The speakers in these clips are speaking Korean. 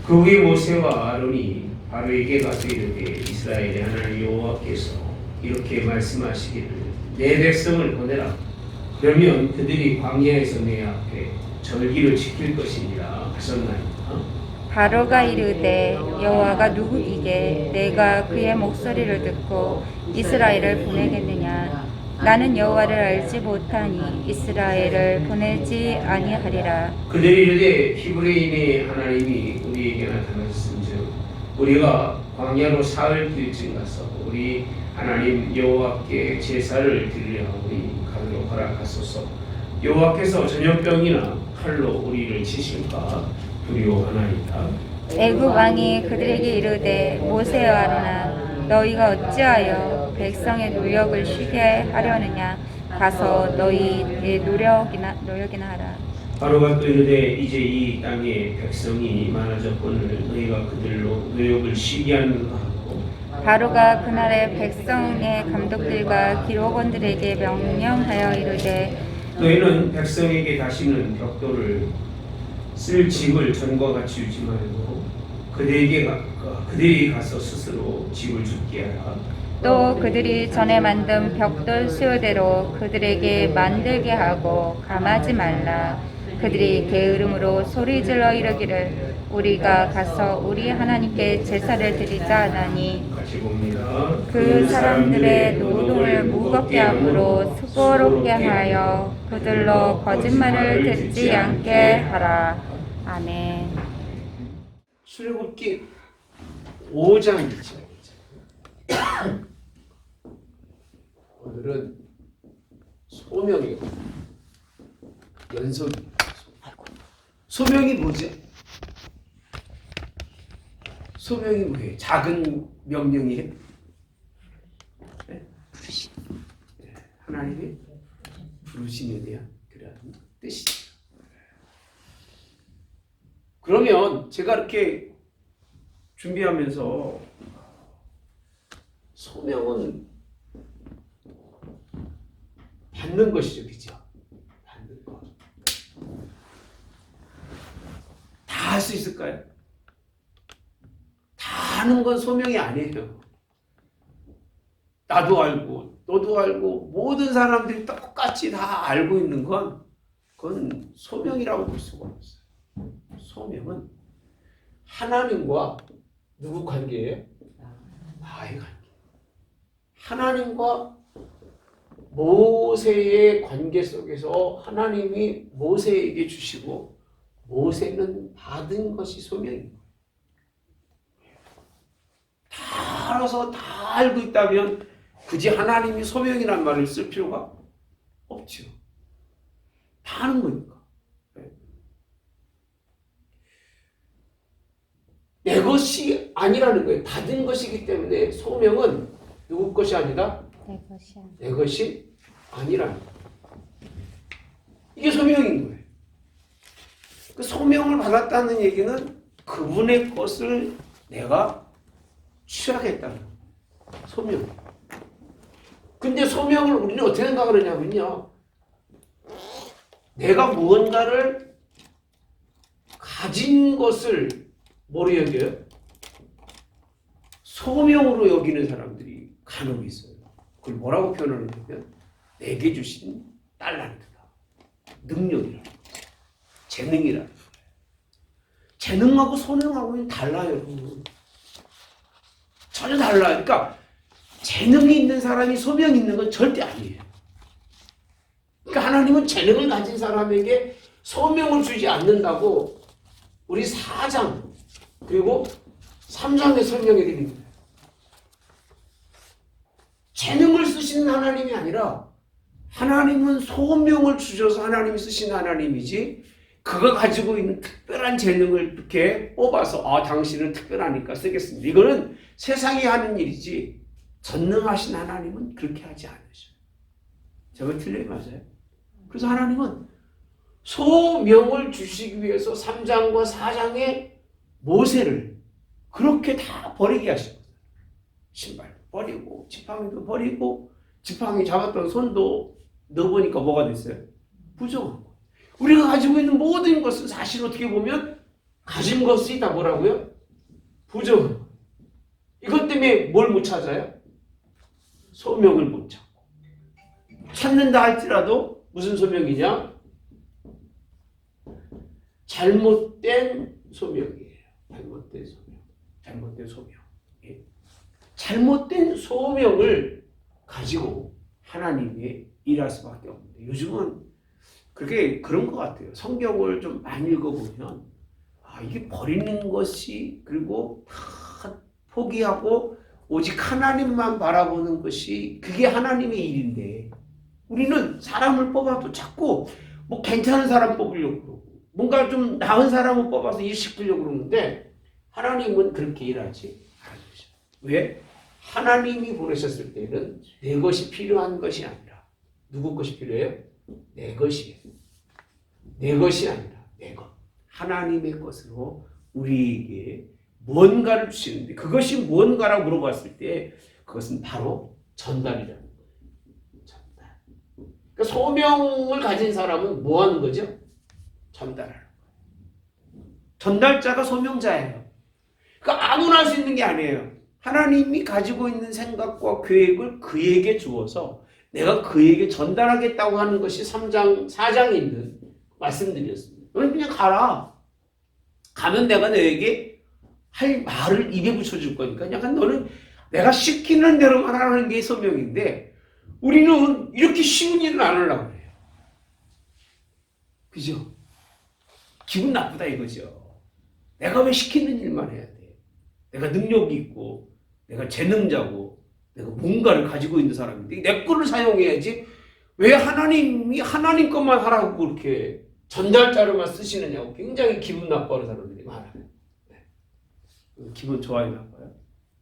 그 후에 모세와 아론이 바로에게 가서 이르되 이스라엘의 하나님 여호와께서 이렇게 말씀하시기를 내 백성을 보내라. 그러면 그들이 광야에서 내 앞에 절기를 지킬 것이니라 하셨나이다. 바로가 이르되 여호와가 누구이게 내가 그의 목소리를 듣고 이스라엘을 보내겠느냐. 나는 여호와를 알지 못하니 이스라엘을 보내지 아니하리라. 그들이 이르되 히브리인의 하나님이 우리에게 나타나셨은즉 우리가 광야로 사흘길쯤 가서 우리 하나님 여호와께 제사를 드리려 하오니 가도록 허락하소서. 여호와께서 전염병이나 칼로 우리를 치실까 두려워하나이다. 애굽 왕이 그들에게 이르되 모세와 아론아 너희가 어찌하여 백성의 노역을 쉬게 하려느냐. 가서 너희의 노력이나 하라. 바로가 또 이르되 이제 이 땅에 백성이 많아졌거늘 너희가 그들로 노역을 쉬게 하는가 하고 바로가 그날의 백성의 감독들과 기록원들에게 명령하여 이르되 너희는 백성에게 다시는 벽돌을 쓸 집을 전과 같이 주지 말고 그들이 가서 스스로 집을 짓게 하라. 또 그들이 전에 만든 벽돌 수요대로 그들에게 만들게 하고 감하지 말라. 그들이 게으름으로 소리질러 이르기를 우리가 가서 우리 하나님께 제사를 드리자 하나니 같이 봅니다. 그 사람들의 노동을 무겁게 함으로 수고롭게 하여 그들로 거짓말을 듣지 않게 하라. 아멘. 출애굽기 5장이죠. 오늘은 소명이에요. 연속이. 소명이 뭐지? 소명이 뭐예요? 작은 명령이에요? 네? 네. 하나님이 부르심에 대한 그런 뜻이죠. 그러면 제가 이렇게 준비하면서 소명은 받는 것이죠, 그죠? 받는 것. 다 할 수 있을까요? 다 하는 건 소명이 아니에요. 나도 알고, 너도 알고, 모든 사람들이 똑같이 다 알고 있는 건 그건 소명이라고 볼 수가 없어요. 소명은 하나님과 누구 관계예요? 나의 관계. 하나님과 모세의 관계 속에서 하나님이 모세에게 주시고 모세는 받은 것이 소명인 거예요. 다 알아서 다 알고 있다면 굳이 하나님이 소명이란 말을 쓸 필요가 없죠. 다 아는 거니까. 내 것이 아니라는 거예요. 받은 것이기 때문에 소명은 누구 것이 아니다? 내 것이 아니라는 거예요. 이게 소명인 거예요. 그 소명을 받았다는 얘기는 그분의 것을 내가 취하겠다는 거예요. 소명. 근데 소명을 우리는 어떻게 생각하느냐면요. 내가 무언가를 가진 것을 뭐로 여겨요? 소명으로 여기는 사람들이 간혹 있어요. 그걸 뭐라고 표현하냐면 내게 주신 달란트다. 능력이라는 거죠. 재능이라는 거예요. 재능하고 소명하고는 달라요. 여러분. 전혀 달라요. 그러니까 재능이 있는 사람이 소명이 있는 건 절대 아니에요. 그러니까 하나님은 재능을 가진 사람에게 소명을 주지 않는다고 우리 4장 그리고 3장에 설명해 드립니다. 재능을 쓰시는 하나님이 아니라 하나님은 소명을 주셔서 하나님이 쓰신 하나님이지 그가 가지고 있는 특별한 재능을 이렇게 뽑아서 당신은 특별하니까 쓰겠습니다. 이거는 세상이 하는 일이지 전능하신 하나님은 그렇게 하지 않으셔요. 제가 틀려요? 맞아요? 그래서 하나님은 소명을 주시기 위해서 3장과 4장에 모세를 그렇게 다 버리게 하셨거든요. 신발 버리고 지팡이도 버리고 지팡이 잡았던 손도 넣어보니까 뭐가 됐어요? 부정한 거. 우리가 가지고 있는 모든 것은 사실 어떻게 보면 가진 것이 다 뭐라고요? 부정한. 이것 때문에 뭘 못 찾아요? 소명을 못 찾고. 찾는다 할지라도 무슨 소명이냐? 잘못된 소명이에요. 잘못된 소명. 잘못된 소명. 예. 잘못된 소명을 가지고 하나님이 일할 수밖에 없는데 요즘은 그렇게 그런 것 같아요. 성경을 좀 많이 읽어보면 이게 버리는 것이 그리고 다 포기하고 오직 하나님만 바라보는 것이 그게 하나님의 일인데 우리는 사람을 뽑아도 자꾸 뭐 괜찮은 사람 뽑으려고 그러고 뭔가 좀 나은 사람을 뽑아서 일시키려고 그러는데 하나님은 그렇게 일하지 않으셔. 왜? 하나님이 보내셨을 때는 내 것이 필요한 것이 아니라 누구 것이 필요해요? 내 것이에요. 내 것이 아니라 내 것. 하나님의 것으로 우리에게 무언가를 주시는데 그것이 무언가라고 물어봤을 때 그것은 바로 전달이라는 거예요. 전달. 그러니까 소명을 가진 사람은 뭐 하는 거죠? 전달하는 거예요. 전달자가 소명자예요. 그러니까 아무나 할 수 있는 게 아니에요. 하나님이 가지고 있는 생각과 계획을 그에게 주어서 내가 그에게 전달하겠다고 하는 것이 3장, 4장에 있는 말씀드렸습니다. 너는 그냥 가라. 가면 내가 너에게 할 말을 입에 붙여줄 거니까 약간 너는 내가 시키는 대로만 하는 게 소명인데 우리는 이렇게 쉬운 일은 안 하려고 해요. 그죠? 기분 나쁘다 이거죠. 내가 왜 시키는 일만 해야 돼? 내가 능력이 있고 내가 재능자고 내가 뭔가를 가지고 있는 사람인데 내 거를 사용해야지 왜 하나님이 하나님 것만 하라고 그렇게 전달자로만 쓰시느냐고 굉장히 기분 나빠하는 사람들이 많아요. 네. 기분 좋아요 나빠요?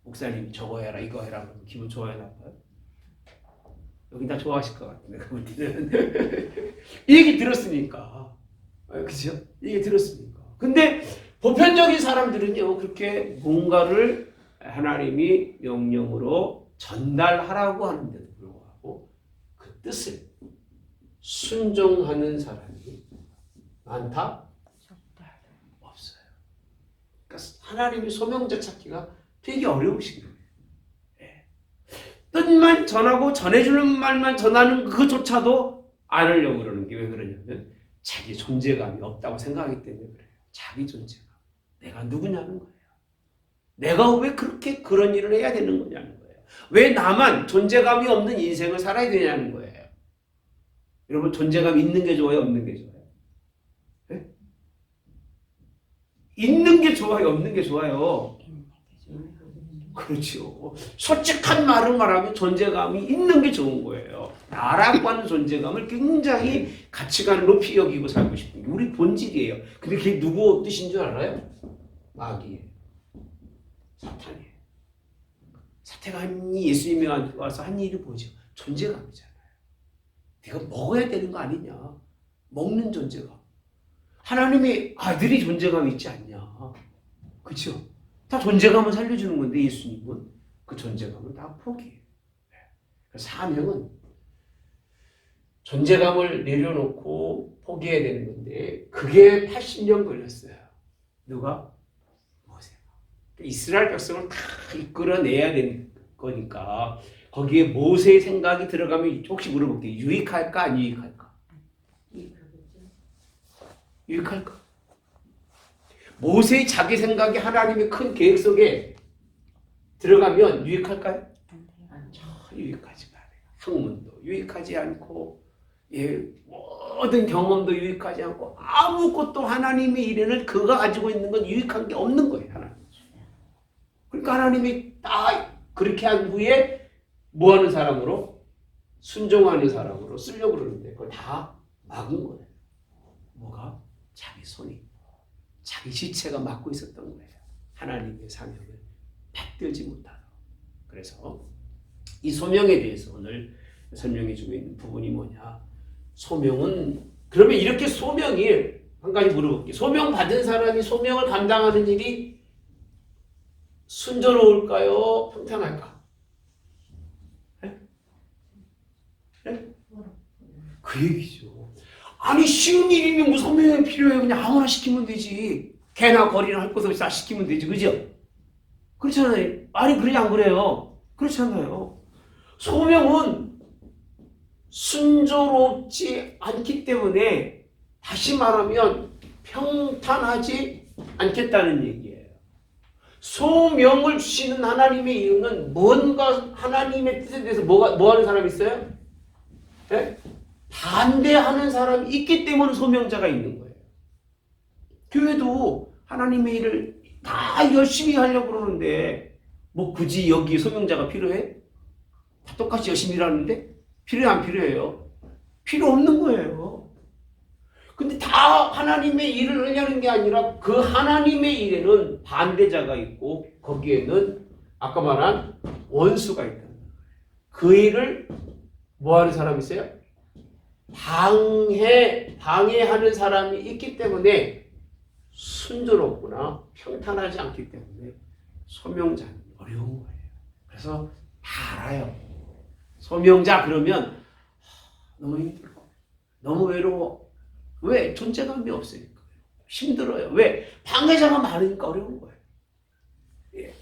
목사님이 저거 해라 이거 해라 그러면 기분 좋아요 나빠요? 여기 다 좋아하실 것 같은데 그분들은 이 얘기 들었으니까 그죠? 이 얘기 들었으니까 근데 보편적인 사람들은요 그렇게 뭔가를 하나님이 명령으로 전달하라고 하는데도 불구하고 그 뜻을 순종하는 사람이 많다? 없어요. 그러니까 하나님의 소명자 찾기가 되게 어려우신 거예요. 네. 뜻만 전하고 전해주는 말만 전하는 그것조차도 안 하려고 그러는 게 왜 그러냐면 자기 존재감이 없다고 생각하기 때문에 그래요. 자기 존재감. 내가 누구냐는 거예요. 내가 왜 그렇게 그런 일을 해야 되는 거냐는 거예요. 왜 나만 존재감이 없는 인생을 살아야 되냐는 거예요. 여러분 존재감 있는 게 좋아요? 없는 게 좋아요? 네? 있는 게 좋아요? 없는 게 좋아요? 그렇죠. 솔직한 말을 말하면 존재감이 있는 게 좋은 거예요. 나라고 하는 존재감을 굉장히 가치관을 높이 여기고 살고 싶은 게 우리 본질이에요. 근데 그게 누구 뜻인 줄 알아요? 마귀예요. 사탄이에요. 사탄이 예수님이 와서 한 일이 뭐죠? 존재감이잖아요. 네가 먹어야 되는 거 아니냐? 먹는 존재감. 하나님의 아들이 존재감이 있지 않냐? 그렇죠? 다 존재감을 살려주는 건데 예수님은 그 존재감을 다 포기해요. 사명은 존재감을 내려놓고 포기해야 되는 건데 그게 80년 걸렸어요. 누가? 모세가. 이스라엘 백성을 다 이끌어내야 되는 거니까 거기에 모세의 생각이 들어가면 혹시 물어볼게요. 유익할까 안 유익할까? 유익할까? 모세의 자기 생각이 하나님의 큰 계획 속에 들어가면 유익할까요? 유익하지가 않아요. 학문도 유익하지 않고 모든 경험도 유익하지 않고 아무것도 하나님의 일에는 그가 가지고 있는 건 유익한 게 없는 거예요. 하나님. 그러니까 하나님이 다 그렇게 한 후에 뭐하는 사람으로? 순종하는 사람으로 쓰려고 그러는데 그걸 다 막은 거예요. 뭐가? 자기 손이. 자기 지체가 맡고 있었던 거예요. 하나님의 사명을 받들지 못하도록. 그래서 이 소명에 대해서 오늘 설명해 주고 있는 부분이 뭐냐. 소명은 그러면 이렇게 소명이 한 가지 물어볼게요. 소명 받은 사람이 소명을 감당하는 일이 순조로울까요? 평탄할까? 네? 네? 그 얘기죠. 아니 쉬운 일이면 뭐 소명이 필요해요. 그냥 아무나 시키면 되지. 개나 거리나 할 것 없이 다 시키면 되지, 그죠? 그렇잖아요. 아니, 그러지 안 그래요? 그렇잖아요. 소명은 순조롭지 않기 때문에 다시 말하면 평탄하지 않겠다는 얘기예요. 소명을 주시는 하나님의 이유는 뭔가 하나님의 뜻에 대해서 뭐 하는 사람이 있어요? 네? 반대하는 사람이 있기 때문에 소명자가 있는 거예요. 교회도 하나님의 일을 다 열심히 하려고 그러는데 뭐 굳이 여기 소명자가 필요해? 다 똑같이 열심히 일하는데 필요해 안 필요해요? 필요 없는 거예요. 근데 다 하나님의 일을 하려는 게 아니라 그 하나님의 일에는 반대자가 있고 거기에는 아까 말한 원수가 있다. 그 일을 뭐 하는 사람이 있어요? 방해하는 사람이 있기 때문에 순조롭거나 평탄하지 않기 때문에 소명자는 어려운 거예요. 그래서 다 알아요. 소명자 그러면 너무 힘들고 너무 외로워. 왜? 존재감이 없으니까 힘들어요. 왜? 방해자가 많으니까 어려운 거예요. 예.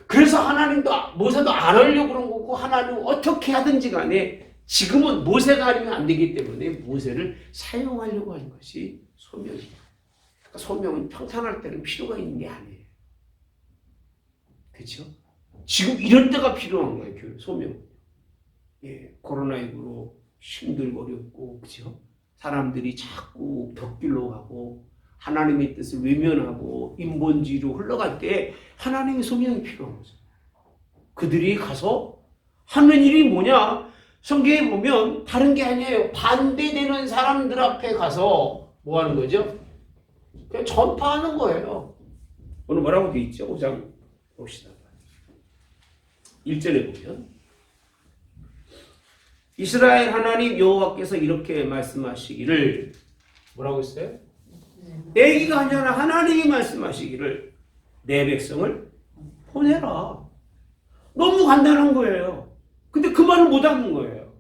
그래서 하나님도 모세도 안 하려고 그런 거고 하나님은 어떻게 하든지 간에 지금은 모세가 아니면 안 되기 때문에 모세를 사용하려고 하는 것이 소명이에요. 그러니까 소명은 평탄할 때는 필요가 있는 게 아니에요. 그렇죠? 지금 이런 때가 필요한 거예요. 소명은. 예, 코로나19로 힘들고 어렵고 그렇죠? 사람들이 자꾸 벽길로 가고 하나님의 뜻을 외면하고 인본주의로 흘러갈 때 하나님의 소명이 필요한 거죠. 그들이 가서 하는 일이 뭐냐? 성경에 보면 다른 게 아니에요. 반대되는 사람들 앞에 가서 뭐 하는 거죠? 그냥 전파하는 거예요. 오늘 뭐라고 돼 있죠? 5장 봅시다. 1절에 보면 이스라엘 하나님 여호와께서 이렇게 말씀하시기를 뭐라고 했어요? 내기가 아니라 하나님이 말씀하시기를 내 백성을 보내라. 너무 간단한 거예요. 근데 그 말을 못 하는 거예요.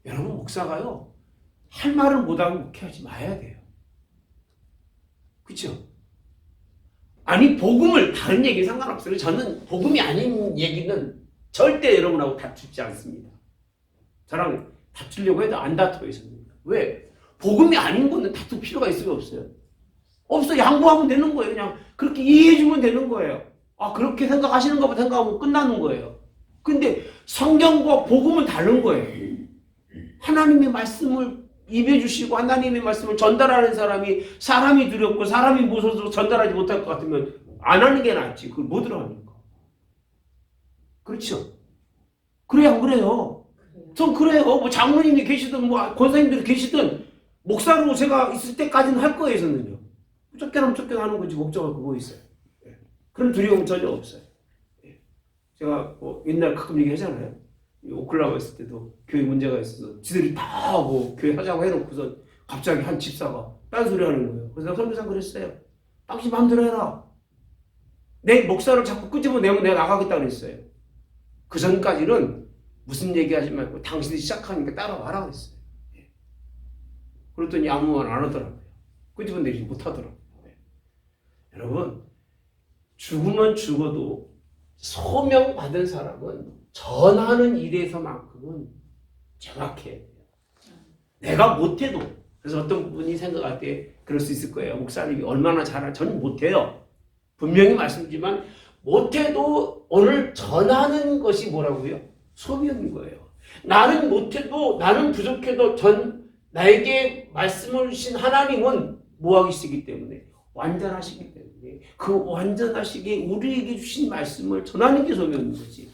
여러분 목사가요 할 말을 못하면 목회하지 마야 돼요. 그렇죠? 아니 복음을 다른 얘기 상관없어요. 저는 복음이 아닌 얘기는 절대 여러분하고 다투지 않습니다. 저랑 다투려고 해도 안 다투어요. 왜? 복음이 아닌 거는 다툴 필요가 있어요? 없어요? 없어. 양보하면 되는 거예요. 그냥 그렇게 이해해주면 되는 거예요. 아 그렇게 생각하시는 것부터 생각하면 끝나는 거예요. 근데 성경과 복음은 다른 거예요. 하나님의 말씀을 입에 주시고 하나님의 말씀을 전달하는 사람이 두렵고 사람이 무서워서 전달하지 못할 것 같으면 안 하는 게 낫지. 그걸 못 들어하니까. 그렇죠? 그래요, 안 그래요? 전 그래요. 뭐 장로님이 계시든 뭐 권사님들이 계시든 목사로 제가 있을 때까지는 할 거예요, 저는요. 쫓겨나면 쫓겨나는 거지 목적은 그거 있어요. 예. 그런 두려움은 전혀 없어요. 예. 제가 뭐 옛날 가끔 얘기하잖아요. 오클라호마 있을 때도 교회 문제가 있어서 지들이 다 뭐 교회 하자고 해놓고서 갑자기 한 집사가 딴소리 하는 거예요. 그래서 내가 선교사님 그랬어요. 당신 마음대로 해라. 내 목사를 자꾸 끄집어내면 내가 나가겠다 그랬어요. 그 전까지는 무슨 얘기하지 말고 당신이 시작하니까 따라와라 그랬어요. 예. 그랬더니 아무 말 안 하더라고요. 끄집어내지 못하더라고요. 예. 여러분 죽으면 죽어도 소명받은 사람은 전하는 일에서만큼은 정확해야 돼요. 내가 못해도 그래서 어떤 분이 생각할 때 그럴 수 있을 거예요. 목사님이 얼마나 잘하 저는 못해요. 분명히 말씀드리지만 못해도 오늘 전하는 것이 뭐라고요? 소명인 거예요. 나는 못해도 나는 부족해도 나에게 말씀을 주신 하나님은 뭐하시기 때문에 완전하시기 때문에 그 완전하시게 우리에게 주신 말씀을 전하는 게 소명인 거지.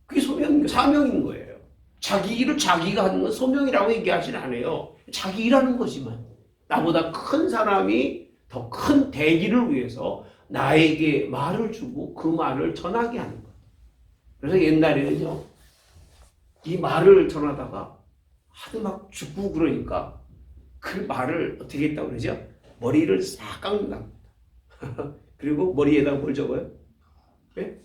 그게 사명인 거예요. 자기 일을 자기가 하는 건 소명이라고 얘기하진 않아요. 자기 일하는 거지만 나보다 큰 사람이 더 큰 대기를 위해서 나에게 말을 주고 그 말을 전하게 하는 거예요. 그래서 옛날에는요. 이 말을 전하다가 하도 막 죽고 그러니까 그 말을 어떻게 했다고 그러죠? 머리를 싹 깎는답니다. 그리고 머리에다 뭘 적어요? 네?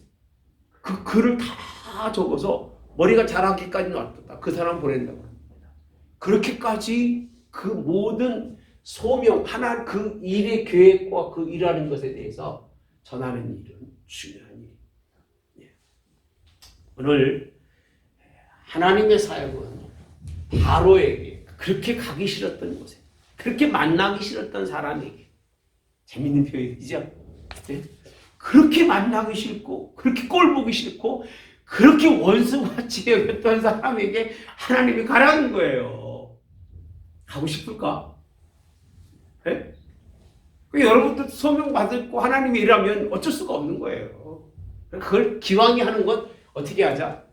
그 글을 다 적어서 머리가 자라기까지 놨다. 그 사람 보낸다고 합니다. 그렇게까지 그 모든 소명, 하나 그 일의 계획과 그 일하는 것에 대해서 전하는 일은 중요한 일입니다. 예. 오늘 하나님의 사역은 바로에게 그렇게 가기 싫었던 곳에, 그렇게 만나기 싫었던 사람에게, 재밌는 표현이죠? 네? 그렇게 만나기 싫고, 그렇게 꼴보기 싫고, 그렇게 원수같이 여겼던 사람에게 하나님이 가라는 거예요. 가고 싶을까? 네? 여러분도 소명 받고 하나님이 일하면 어쩔 수가 없는 거예요. 그걸 기왕이 하는 건 어떻게 하자?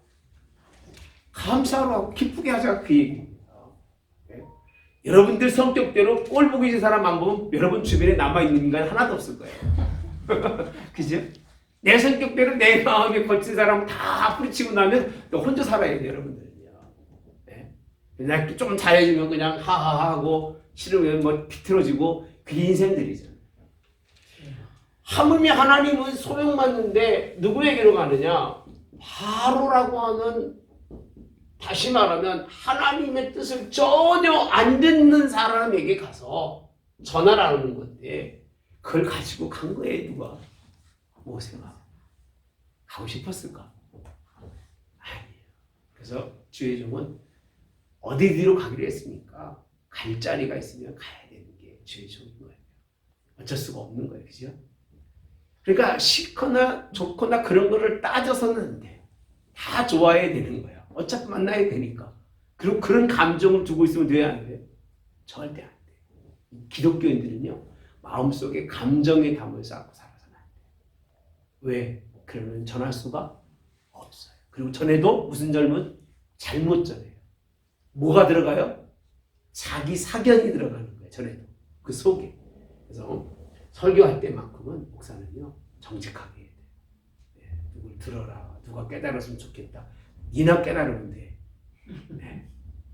감사로 하고 기쁘게 하자, 그 얘기입니다. 네? 여러분들 성격대로 꼴 보기 싫은 사람 안 보면 여러분 주변에 남아있는 인간 하나도 없을 거예요. 그죠? 내 성격대로 내 마음에 걸친 사람 다 뿌리치고 나면 너 혼자 살아야 돼요, 여러분들은요. 네? 그냥 좀 잘해주면 그냥 하하하고 싫으면 뭐 비틀어지고 그게 인생들이잖아요. 하물며 하나님은 소명받는데 누구에게로 가느냐? 바로라고 하는, 다시 말하면 하나님의 뜻을 전혀 안 듣는 사람에게 가서 전하라는 건데 그걸 가지고 간 거예요. 누가? 모세가 가고 싶었을까? 아니에요. 그래서 주의 종은 어디로 가기로 했습니까? 갈 자리가 있으면 가야 되는 게 주의 종인 거예요. 어쩔 수가 없는 거예요. 그죠? 그러니까 싫거나 좋거나 그런 거를 따져서는 안 돼요. 다 좋아해야 되는 거예요. 어차피 만나야 되니까. 그리고 그런 감정을 두고 있으면 돼야 안 돼요? 절대 안 돼요. 기독교인들은요, 마음속에 감정의 담을 쌓고 살아서는 안 돼요. 왜? 그러면 전할 수가 없어요. 그리고 전해도 무슨 젊은? 잘못 전해요. 뭐가 들어가요? 자기 사견이 들어가는 거예요. 전해도. 그 속에. 그래서 설교할 때만큼은 목사는요, 정직하게 해야 돼요. 네, 누굴 들어라. 누가 깨달았으면 좋겠다. 니나 깨달으면 돼. 네.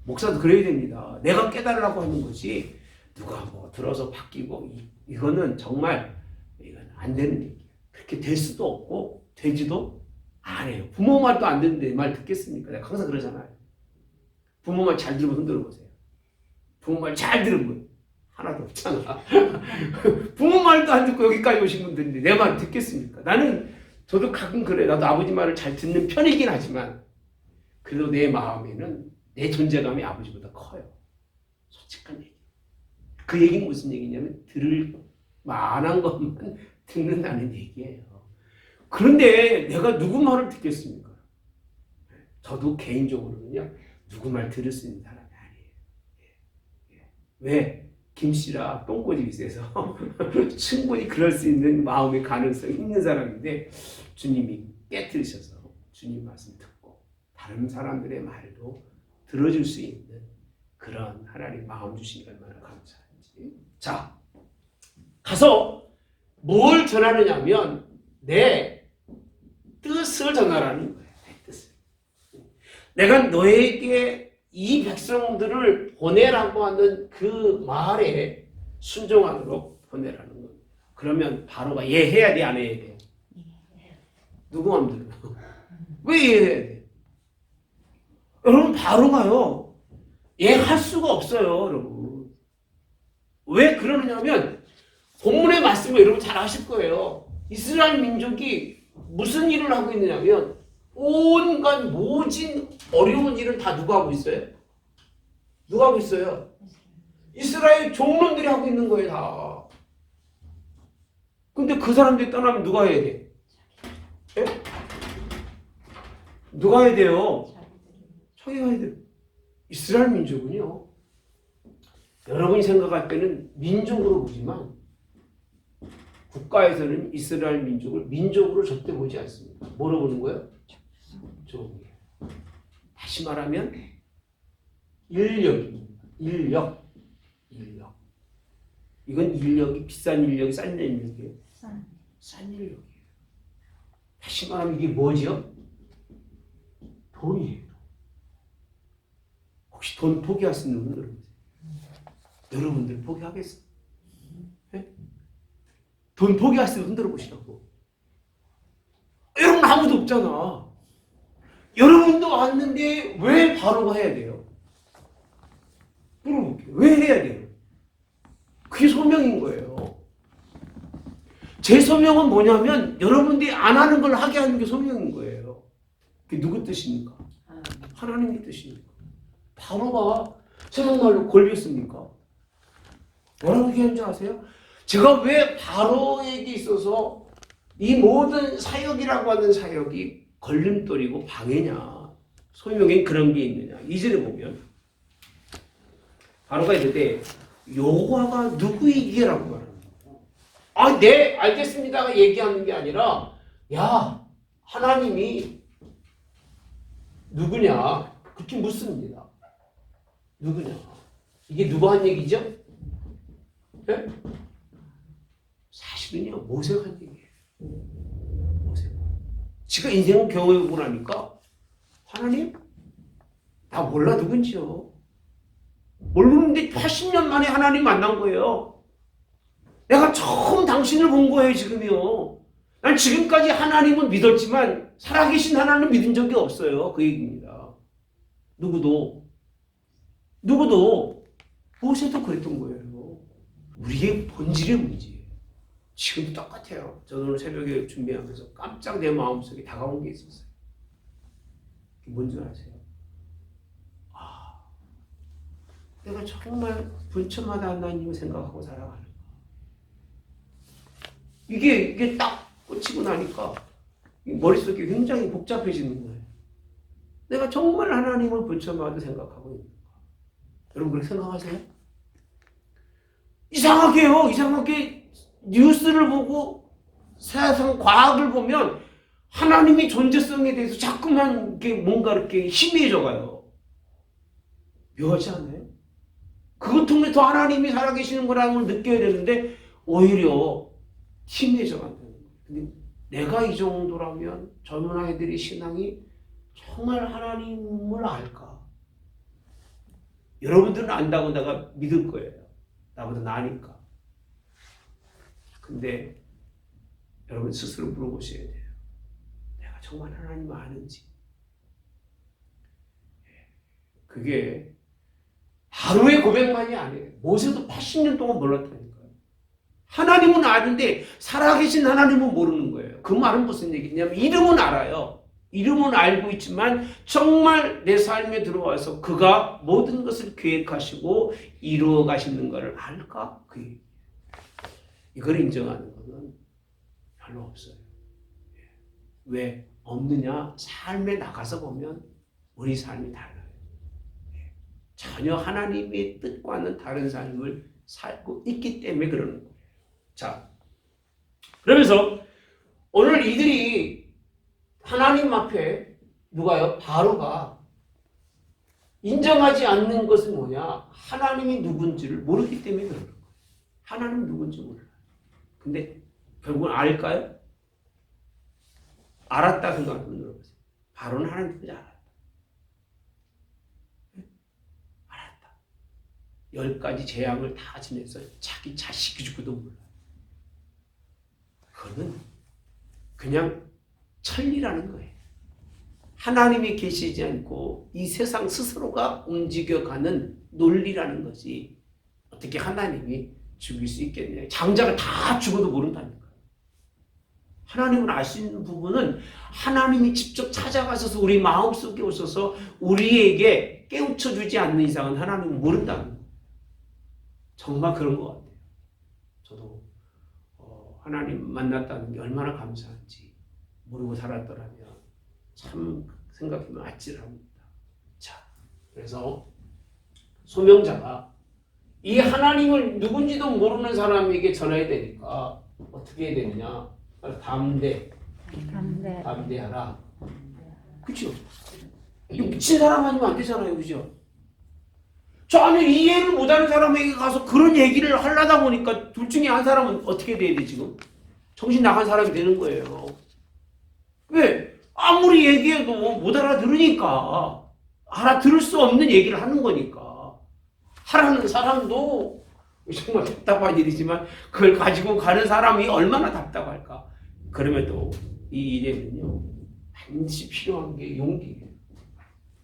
목사도 그래야 됩니다. 내가 깨달으라고 하는 거지 누가 뭐 들어서 바뀌고 이거는 정말 이건 안 되는 얘기예요. 그렇게 될 수도 없고 되지도 않아요. 부모 말도 안 듣는데 말 듣겠습니까? 내가 항상 그러잖아요. 부모 말 잘 들으면 흔들어 보세요. 부모 말 잘 들으면 하나도 없잖아. 부모 말도 안 듣고 여기까지 오신 분들인데 내 말 듣겠습니까? 저도 가끔 그래. 나도 아버지 말을 잘 듣는 편이긴 하지만 그래도 내 마음에는 내 존재감이 아버지보다 커요. 솔직한 얘기. 그 얘기는 무슨 얘기냐면 들을 만한 것만 듣는다는 얘기예요. 그런데 내가 누구 말을 듣겠습니까? 저도 개인적으로는요, 누구 말 들을 수 있는 사람이 아니에요. 왜? 김씨라 똥꼬집이 세서 충분히 그럴 수 있는 마음의 가능성이 있는 사람인데 주님이 깨뜨리셔서 주님 말씀 듣고 다른 사람들의 말도 들어줄 수 있는 그런 하나님 마음 주시니 얼마나 감사한지. 자, 가서 뭘 전하느냐면 내 뜻을 전하라는 거예요. 내 뜻을. 내가 너에게 이 백성들을 보내라고 하는 그 말에 순종하도록 보내라는 겁니다. 그러면 바로가 예 해야 돼, 안 해야 돼? 누구 마음대로? 왜 예 해야 돼? 여러분 바로가요, 예 할 수가 없어요, 여러분. 왜 그러느냐면 본문의 말씀을 여러분 잘 아실 거예요. 이스라엘 민족이 무슨 일을 하고 있느냐면 온갖 모진 어려운 일은 다 누가 하고 있어요? 누가 하고 있어요? 이스라엘 종놈들이 하고 있는 거예요, 다. 근데 그 사람들이 떠나면 누가 해야 돼? 예? 누가 해야 돼요? 자기가 해야 돼요. 이스라엘 민족은요, 여러분이 생각할 때는 민족으로 보지만 국가에서는 이스라엘 민족을 민족으로 절대 보지 않습니다. 뭐로 보는 거예요? 종이에요. 다시 말하면 인력입니다. 인력. 이건 인력이 비싼 인력이 싼 인력이에요. 싼 인력이에요. 다시 말하면 이게 뭐죠? 돈이에요. 혹시 돈 포기할 수 있는 분들 보세요. 여러분들 포기하겠어요? 네? 돈 포기할 수 있는 흔들어 보시라고. 여러분 아무도 없잖아. 여러분도 왔는데 왜 바로가 해야 돼요? 물어볼게요. 왜 해야 돼요? 그게 소명인 거예요. 제 소명은 뭐냐면 여러분들이 안 하는 걸 하게 하는 게 소명인 거예요. 그게 누구 뜻입니까? 하나님의 뜻입니까? 바로가 새벽날로 걸렸습니까? 뭐라고 얘기하는 줄 아세요? 제가 왜 바로에게 있어서 이 모든 사역이라고 하는 사역이 걸림돌이고 방해냐, 소명에 그런 게 있느냐. 2절에 보면 바로가 이르되 여호와가 누구이기라고 말합니다. 아, 네, 알겠습니다가 얘기하는 게 아니라 야, 하나님이 누구냐 그렇게 묻습니다. 누구냐? 이게 누가 한 얘기죠? 네? 사실은요, 모세가 한 얘기예요. 모세가. 지가 인생을 경험해보고 나니까 하나님, 나 몰라 누군지요. 모르는데 80년 만에 하나님 만난 거예요. 내가 처음 당신을 본 거예요, 지금이요. 난 지금까지 하나님은 믿었지만 살아계신 하나님을 믿은 적이 없어요. 그 얘기입니다. 누구도 모세도 그랬던 거예요. 우리의 본질의 문제예요. 지금도 똑같아요. 저는 오늘 새벽에 준비하면서 깜짝 내 마음속에 다가온 게 있었어요. 그게 뭔지 아세요? 내가 정말 분초마다 하나님을 생각하고 살아가는가. 이게 딱 꽂히고 나니까 머릿속이 굉장히 복잡해지는 거예요. 내가 정말 하나님을 분초마다 생각하고 있는가. 여러분 그렇게 생각하세요? 이상하게 뉴스를 보고 세상 과학을 보면 하나님의 존재성에 대해서 자꾸만 이렇게 뭔가 이렇게 희미해져 가요. 묘하지 않아요? 그것 때문에 더 하나님이 살아계시는 거라는 걸 느껴야 되는데 오히려 희미해져 간다는 거예요. 근데 내가 이 정도라면 젊은 아이들의 신앙이 정말 하나님을 알까? 여러분들은 안다고 내가 믿을 거예요. 나보다 나으니까. 근데 여러분 스스로 물어보셔야 돼요. 내가 정말 하나님을 아는지. 그게 하루의 고백만이 아니에요. 모세도 80년 동안 몰랐다니까요. 하나님은 아는데 살아계신 하나님은 모르는 거예요. 그 말은 무슨 얘기냐면 이름은 알아요. 이름은 알고 있지만 정말 내 삶에 들어와서 그가 모든 것을 계획하시고 이루어 가시는 것을 알까? 그 얘기예요. 이걸 인정하는 것은 별로 없어요. 왜? 없느냐? 삶에 나가서 보면 우리 삶이 달라요. 전혀 하나님의 뜻과는 다른 삶을 살고 있기 때문에 그러는 거예요. 자, 그러면서 오늘 이들이 하나님 앞에 누가요? 바로가 인정하지 않는 것은 뭐냐? 하나님이 누군지를 모르기 때문에 그러는 거예요. 하나님이 누군지 몰라요. 근데 결국은 알까요? 알았다 생각하면 들어보세요. 바로는 하나님 누군지 알았다. 10가지 재앙을 다 지내서 자기 자식이 죽고도 몰라요. 그거는 그냥 천리라는 거예요. 하나님이 계시지 않고 이 세상 스스로가 움직여가는 논리라는 것이 어떻게 하나님이 죽일 수 있겠냐. 장자가 다 죽어도 모른다니까요. 하나님을 알 수 있는 부분은 하나님이 직접 찾아가셔서 우리 마음속에 오셔서 우리에게 깨우쳐주지 않는 이상은 하나님은 모른다는 거예요. 정말 그런 것 같아요. 저도 하나님 만났다는 게 얼마나 감사한지 모르고 살았더라면 참 생각하면 아찔합니다. 자, 그래서 소명자가 이 하나님을 누군지도 모르는 사람에게 전해야 되니까 어떻게 해야 되느냐? 담대하라. 그렇죠? 미친 사람 아니면 안 되잖아요, 그렇죠? 전혀 이해를 못하는 사람에게 가서 그런 얘기를 하려다 보니까 둘 중에 한 사람은 어떻게 돼야 돼 지금? 정신 나간 사람이 되는 거예요. 왜? 아무리 얘기해도 못 알아들으니까. 알아들을 수 없는 얘기를 하는 거니까. 하라는 사람도 정말 답답한 일이지만 그걸 가지고 가는 사람이 얼마나 답답할까. 그럼에도 이 일에는요 반드시 필요한 게 용기예요.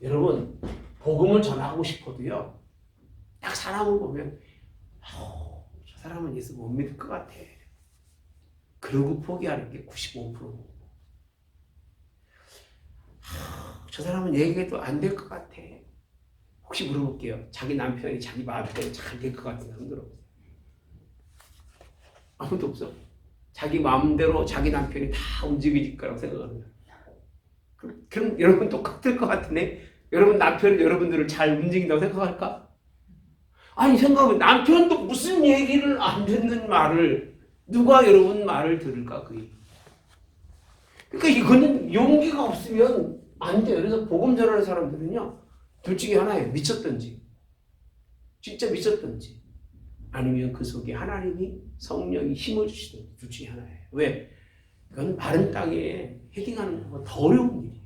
여러분 복음을 전하고 싶어도요 딱 사람을 보면 저 사람은 예수 못 믿을 것 같아. 그러고 포기하는 게 95%고. 저 사람은 얘기해도 안 될 것 같아. 혹시 물어볼게요. 자기 남편이 자기 마음대로 잘 될 것 같은 사람 들어보세요. 아무도 없어. 자기 마음대로 자기 남편이 다 움직일 거라고 생각하는 거예요. 그럼 여러분 똑같을 것 같으네. 여러분 남편이 여러분들을 잘 움직인다고 생각할까? 아니 생각하면 남편도 무슨 얘기를 안 듣는 말을 누가 여러분 말을 들을까 그 얘기. 그러니까 이거는 용기가 없으면 안 돼요. 그래서 복음 전하는 사람들은요. 둘 중에 하나예요. 미쳤든지 진짜 미쳤든지 아니면 그 속에 하나님이 성령이 힘을 주시든지 둘 중에 하나예요. 왜? 그건 바른 땅에 헤딩하는 것보다 더 어려운 일이에요.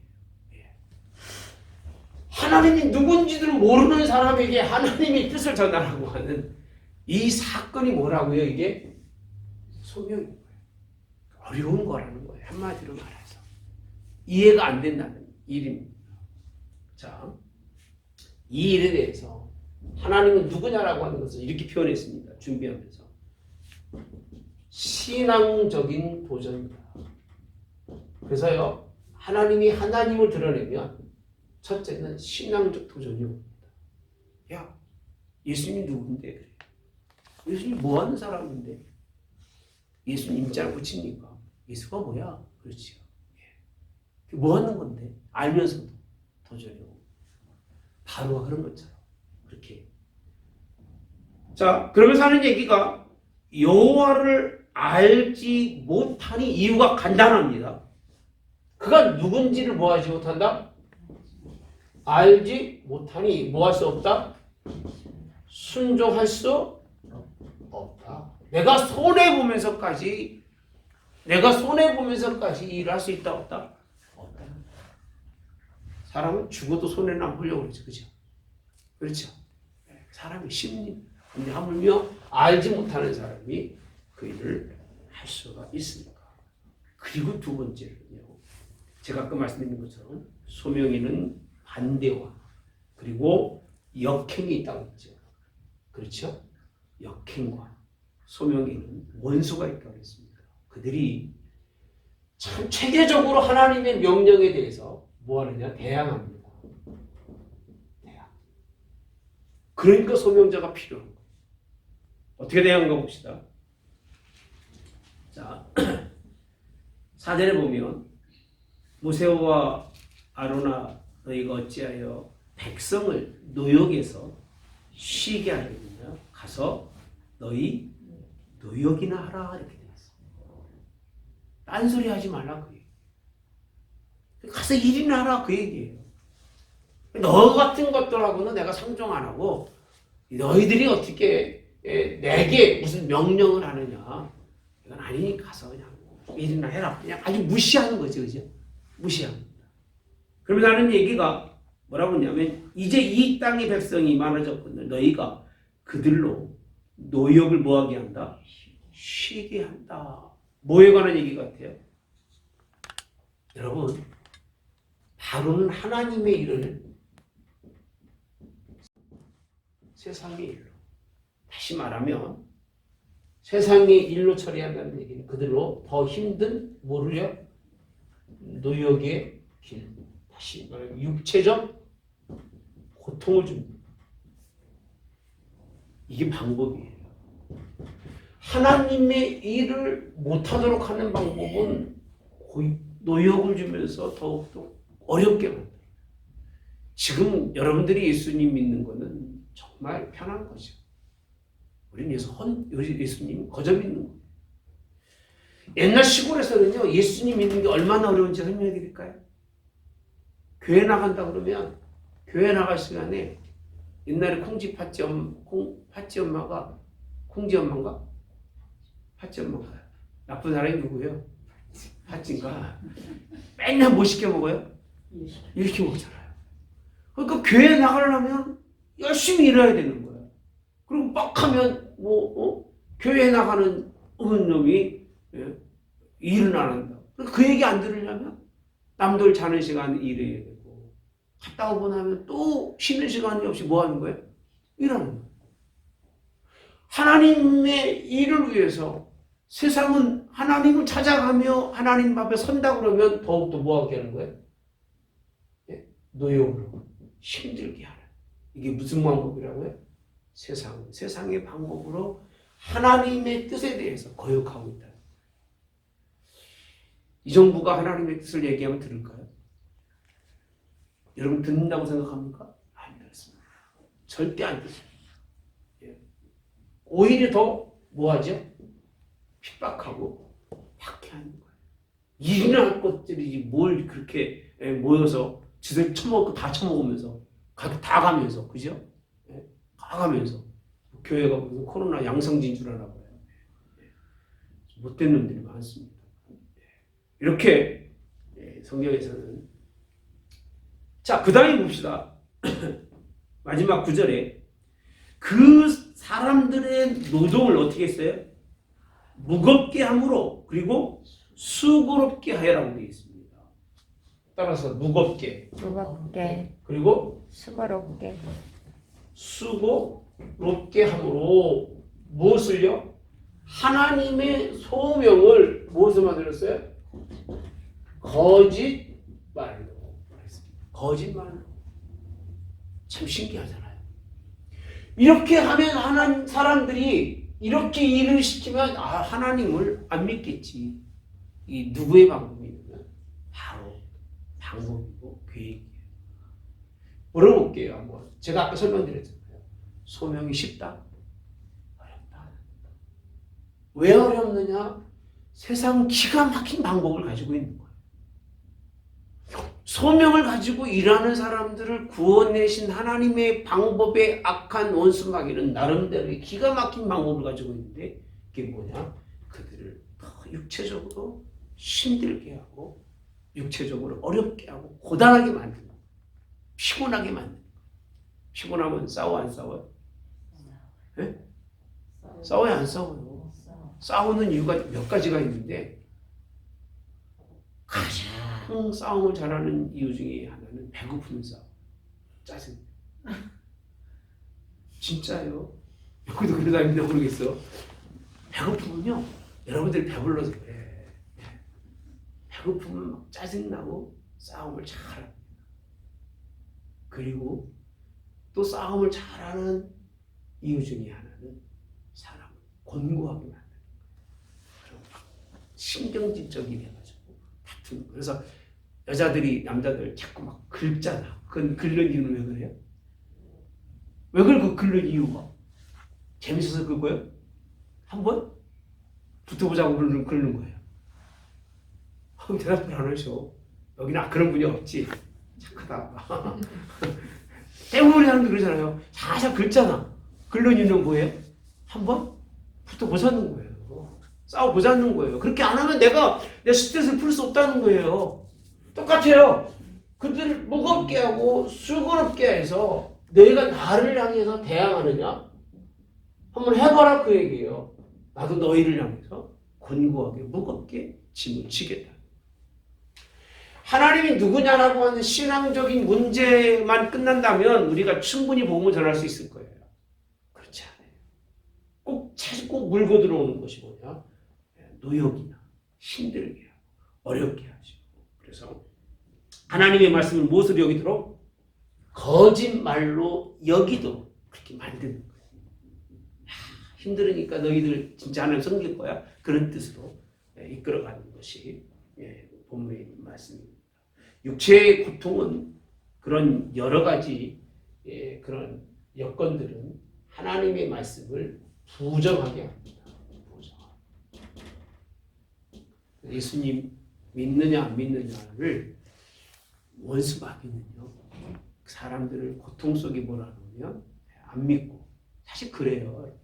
하나님이 누군지를 모르는 사람에게 하나님의 뜻을 전하라고 하는 이 사건이 뭐라고요? 이게 소명인 거예요. 어려운 거라는 거예요. 한마디로 말해서. 이해가 안 된다는 일입니다. 자, 이 일에 대해서 하나님은 누구냐라고 하는 것을 이렇게 표현했습니다. 준비하면서. 신앙적인 도전이다. 그래서요, 하나님이 하나님을 드러내면 첫째는 신앙적 도전이 옵니다. 야, 예수님이 누군데? 예수님 뭐 하는 사람인데? 예수님 임자를 붙입니까? 예수가 뭐야? 그렇지요. 예. 뭐 하는 건데? 알면서도 도전이 오고. 바로가 그런 것처럼. 그렇게. 자, 그러면서 하는 얘기가 여호와를 알지 못하니 이유가 간단합니다. 그가 누군지를 뭐 하지 못한다? 알지 못하니 뭐 할 수 없다? 순종할 수 없다. 내가 손해보면서까지 일을 할 수 있다 없다? 없다. 사람은 죽어도 손해는 안 보려고 그러죠. 그죠? 그렇죠? 사람의 심리. 근데 하물며 알지 못하는 사람이 그 일을 할 수가 있습니까? 그리고 두 번째는요. 제가 아까 말씀드린 것처럼 소명이는 반대와 그리고 역행이 있다고 했죠. 그렇죠? 역행과 소명에는 원수가 있다고 했습니다. 그들이 참 체계적으로 하나님의 명령에 대해서 뭐 하느냐? 대항합니다. 대항. 그러니까 소명자가 필요한 거예요. 어떻게 대항한가 봅시다. 자, 4절에 보면 모세와 아론아 너희가 어찌하여 백성을 노역에서 쉬게 하려느냐? 가서 너희 노역이나 하라 이렇게 되어 있습니다. 딴소리 하지 말라 그 얘기. 가서 일이나 하라 그 얘기예요. 너 같은 것들하고는 내가 상종 안 하고 너희들이 어떻게 내게 무슨 명령을 하느냐? 이건 아니니까 가서 그냥 일이나 해라. 그냥 아주 무시하는 거죠, 그죠? 무시합니다. 그러면 하는 얘기가 뭐라고 하냐면 이제 이 땅의 백성이 많아졌거든. 너희가 그들로 노역을 뭐하게 한다? 쉬게 한다. 뭐에 관한 얘기 같아요? 여러분, 바로는 하나님의 일을 세상의 일로. 다시 말하면 세상의 일로 처리한다는 얘기는 그들로 더 힘든 뭐를요? 노역의 길. 다시 말하면 육체적 고통을 줍니다. 이게 방법이에요. 하나님의 일을 못하도록 하는 방법은 노역을 주면서 더욱더 어렵게 만들어요. 지금 여러분들이 예수님 믿는 거는 정말 편한 거죠. 우리는 예수님 거저 믿는 거예요. 옛날 시골에서는요, 예수님 믿는 게 얼마나 어려운지 설명해 드릴까요? 교회 나간다 그러면 교회 나갈 시간에 옛날에 콩지 파찌 엄마가 나쁜 사람이 누구예요? 파찌인가? 맨날 뭐 시켜 먹어요? 이렇게 먹잖아요. 그러니까 교회 나가려면 열심히 일해야 되는 거예요. 그리고 뻑하면 교회 나가는 놈이 일은 안 한다. 그 얘기 안 들으려면 남들 자는 시간 일해야 되고 갔다 오고 나면 또 쉬는 시간이 없이 뭐 하는 거예요? 일하는 거예요. 하나님의 일을 위해서 세상은 하나님을 찾아가며 하나님 앞에 선다 그러면 더욱더 뭐하게 하는 거예요? 예? 노역으로 힘들게 하는. 이게 무슨 방법이라고요? 세상의 방법으로 하나님의 뜻에 대해서 거역하고 있다. 이 정부가 하나님의 뜻을 얘기하면 들을까요? 여러분 듣는다고 생각합니까? 안 듣습니다. 절대 안 듣습니다. 예. 오히려 더 뭐하죠? 핍박하고 박해하는 거예요. 일이나 할 것들이지 뭘 그렇게 모여서 지들 처먹고 다 처먹으면서 다 가면서 그죠? 예. 다 가면서 교회가 무슨 코로나 양성진 줄 알아 봐요. 예. 못된 놈들이 많습니다. 이렇게 성경에서는 자, 그 다음에 봅시다. 마지막 구절에 그 사람들의 노동을 어떻게 했어요? 무겁게 함으로 그리고 수고롭게 하여라고 되어 있습니다. 따라서 무겁게 그리고 수고롭게 함으로 무엇을요? 하나님의 소명을 무엇을 만들었어요? 거짓말로. 거짓말로. 참 신기하잖아요. 이렇게 하면 하나님 사람들이 이렇게 일을 시키면 하나님을 안 믿겠지. 이 누구의 방법이냐면 바로 방법이고 계획이에요. 물어볼게요. 한번. 제가 아까 설명드렸잖아요. 소명이 쉽다? 어렵다. 왜 어렵느냐? 세상 기가 막힌 방법을 가지고 있는 거예요. 소명을 가지고 일하는 사람들을 구원내신 하나님의 방법에 악한 원수 마귀는 나름대로의 기가 막힌 방법을 가지고 있는데 그게 뭐냐? 그들을 더 육체적으로 힘들게 하고 육체적으로 어렵게 하고 고단하게 만드는 거예요. 피곤하게 만드는 거예요. 피곤하면 싸워 안 싸워요? 네? 싸워요 안 싸워요? 싸우는 이유가 몇 가지가 있는데 가장 싸움을 잘하는 이유 중에 하나는 배고픈 싸움. 짜증. 진짜요. 여기도 그러다니까 모르겠어. 배고프면요. 여러분들이 배불러서 그래. 배고프면 막 짜증나고 싸움을 잘합니다. 그리고 또 싸움을 잘하는 이유 중에 하나는 사람을 곤고하게 만드는 거예요. 신경질적이 돼가지고 다투는 거예요. 그래서 여자들이 남자들 자꾸 막 긁잖아. 그건 긁는 이유는 왜 그래요? 왜 긁는 이유가? 재밌어서 긁어요? 한번 붙어보자고 긁는 거예요. 대답을 안 하셔. 여기는 그런 분이 없지. 착하다. 대부분의 사람들 그러잖아요. 살짝 긁잖아. 긁는 이유는 뭐예요? 한번 붙어보자는 거예요. 싸워보자는 거예요. 그렇게 안 하면 내가 내 스트레스를 풀 수 없다는 거예요. 똑같아요. 그들을 무겁게 하고 수고롭게 해서 너희가 나를 향해서 대항하느냐? 한번 해봐라 그 얘기예요. 나도 너희를 향해서 곤고하게 무겁게 짐을 지겠다. 하나님이 누구냐라고 하는 신앙적인 문제만 끝난다면 우리가 충분히 복음을 전할 수 있을 거예요. 그렇지 않아요. 꼭 물고 들어오는 것이 뭐냐? 노역이나 힘들게 하고 어렵게 하시고. 그래서 하나님의 말씀을 무엇으로 여기도록? 거짓말로 여기도록 그렇게 만드는 거예요. 힘들으니까 너희들 진짜 하나님 섬길 거야. 그런 뜻으로 이끌어가는 것이 본문에 있는 말씀입니다. 육체의 고통은 그런 여러 가지 그런 여건들은 하나님의 말씀을 부정하게 합니다. 예수님 믿느냐 안 믿느냐를 원수 마귀는요. 사람들을 고통 속에 몰아넣으면 안 믿고 사실 그래요.